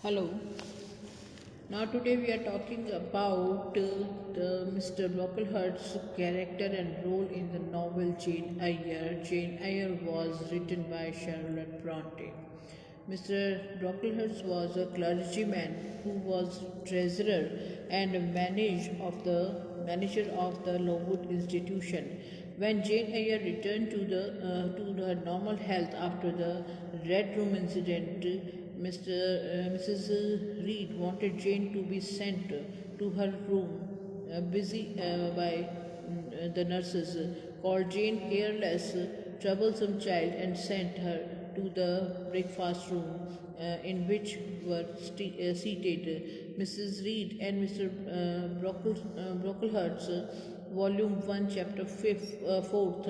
Hello. Now today we are talking about the Mr. Brocklehart's character and role in the novel Jane Eyre. Jane Eyre was written by Charlotte Bronte. Mr. Brocklehurst was a clergyman who was treasurer and manager of the Lowood institution. When Jane Eyre returned to her normal health after the Red Room incident, Mrs. Reed wanted Jane to be sent to her room, busy by the nurses, called Jane careless, troublesome child, and sent her to the breakfast room in which were seated Mrs. Reed and Mr. Brocklehurst. Volume 1, Chapter 4th.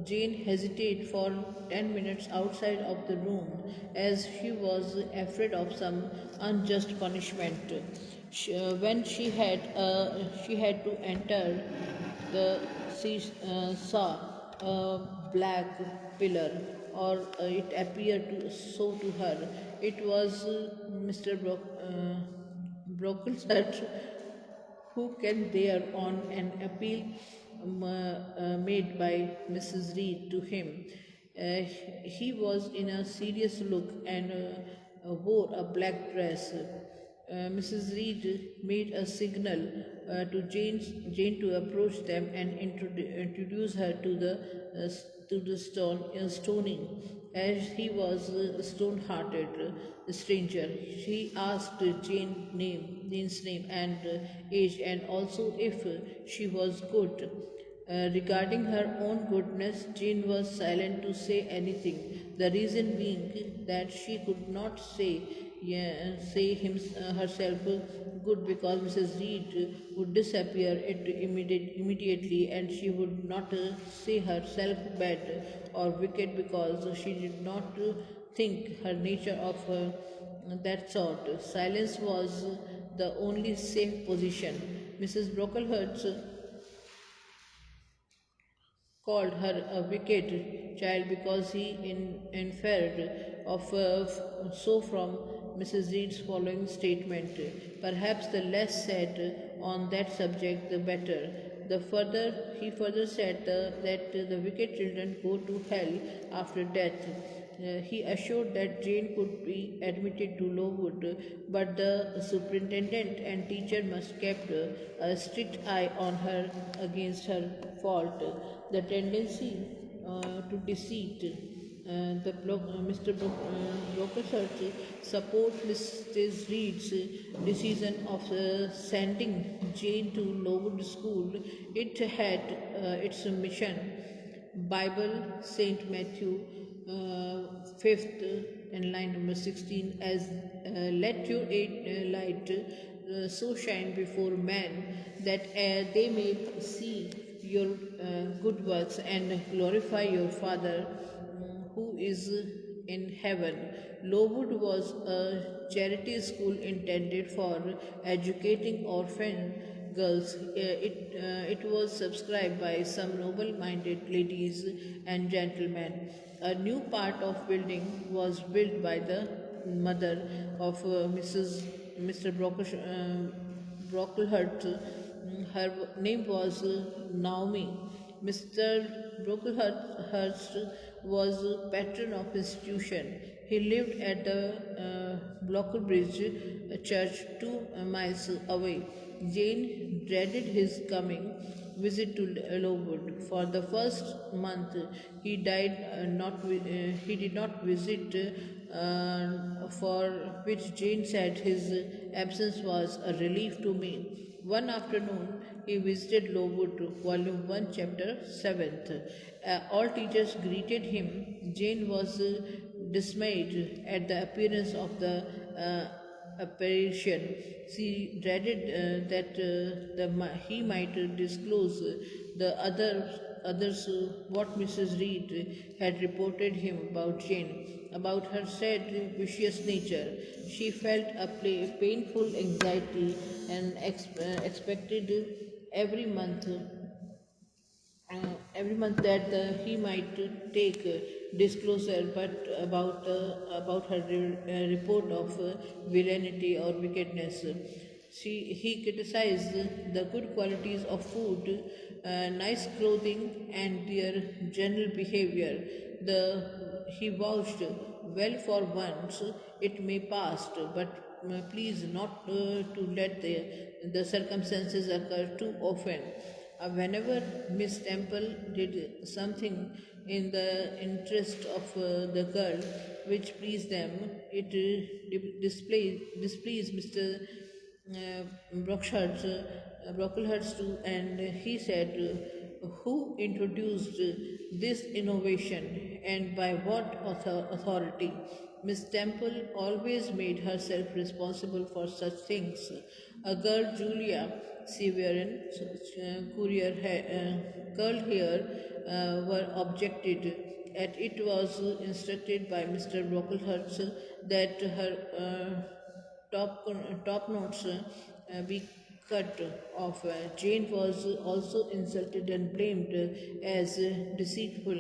Jane hesitated for 10 minutes outside of the room as she was afraid of some unjust punishment. When she had to enter, she saw a black pillar, or it appeared so to her. It was Mr. Brocklehurst who can there on an appeal made by Mrs. Reed to him. He was in a serious look and wore a black dress. Mrs. Reed made a signal to Jane to approach them and introduce her to the stoning. As he was a stone-hearted stranger, she asked Jane's name and age, and also if she was good. Regarding her own goodness, Jane was silent to say anything, the reason being that she could not say herself good because Mrs. Reed would disappear immediately, and she would not say herself bad or wicked because she did not think her nature of that sort. Silence was the only safe position. Mrs. Brocklehurst called her a wicked child because he inferred of so from Mrs. Reed's following statement. Perhaps the less said on that subject, the better. He further said that the wicked children go to hell after death. He assured that Jane could be admitted to Lowood, but the superintendent and teacher must keep a strict eye on her against her fault. The tendency to deceit. Mr. Brocklehurst support Mrs. Reed's decision of sending Jane to Lowood School. It had its mission. Bible, Saint Matthew, 5th and line number 16, as let your light so shine before men that they may see your good works and glorify your Father who is in heaven. Lowood was a charity school intended for educating orphan girls. It was subscribed by some noble-minded ladies and gentlemen. A new part of building was built by the mother of Mr. Brocklehurst. Her name was Naomi. Mr. Brocklehurst was patron of institution. He lived at the Blockerbridge church 2 miles away. Jane dreaded his coming visit to Lowood. For the first month, he did not visit, for which Jane said his absence was a relief to me. One afternoon, he visited Lowood, Volume 1, Chapter 7th. All teachers greeted him. Jane was dismayed at the appearance of the apparition. She dreaded he might disclose the others what Mrs. Reed had reported him about Jane, about her sad, vicious nature. She felt a painful anxiety and expected every month every month that he might take disclosure, but about her report of villainy or wickedness. He criticized the good qualities of food, nice clothing, and their general behavior. He vouched, well, for once it may pass, but please not to let the circumstances occur too often. Whenever Miss Temple did something in the interest of the girl which pleased them, it displeased Mr. Brocklehurst too, and he said, "Who introduced this innovation and by what authority?" Miss Temple always made herself responsible for such things. A girl, Julia Severin, courier, curled hair were objected at. It was instructed by Mr. Brocklehurst that her top notes be cut off. Jane was also insulted and blamed as deceitful.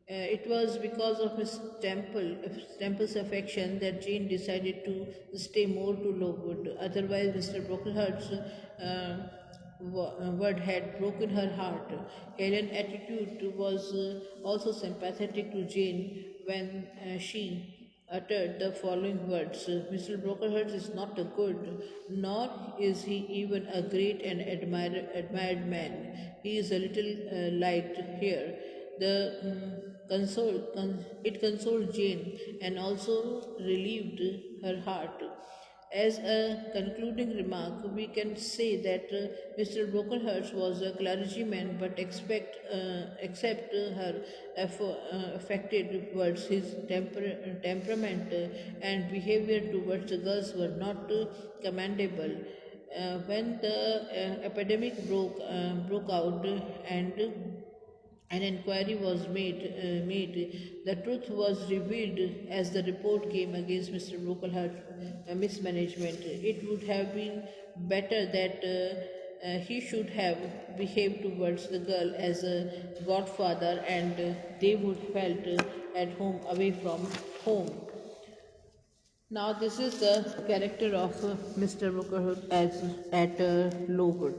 It was because of Temple's affection that Jane decided to stay more to Lowood. Otherwise, Mr. Brocklehurst's word had broken her heart. Helen's attitude was also sympathetic to Jane when she uttered the following words: "Mr. Brocklehurst is not a good, nor is he even a great and admired man. He is a little light here." The it consoled Jane and also relieved her heart. As a concluding remark, we can say that Mr. Brocklehurst was a clergyman, but except her affected words, his temperament and behavior towards the girls were not commendable. When the epidemic broke out and an inquiry was made. The truth was revealed as the report came against Mr. Brocklehurst mismanagement. It would have been better that he should have behaved towards the girl as a godfather, and they would felt at home away from home. Now this is the character of Mr. Brocklehurst as at Lowood.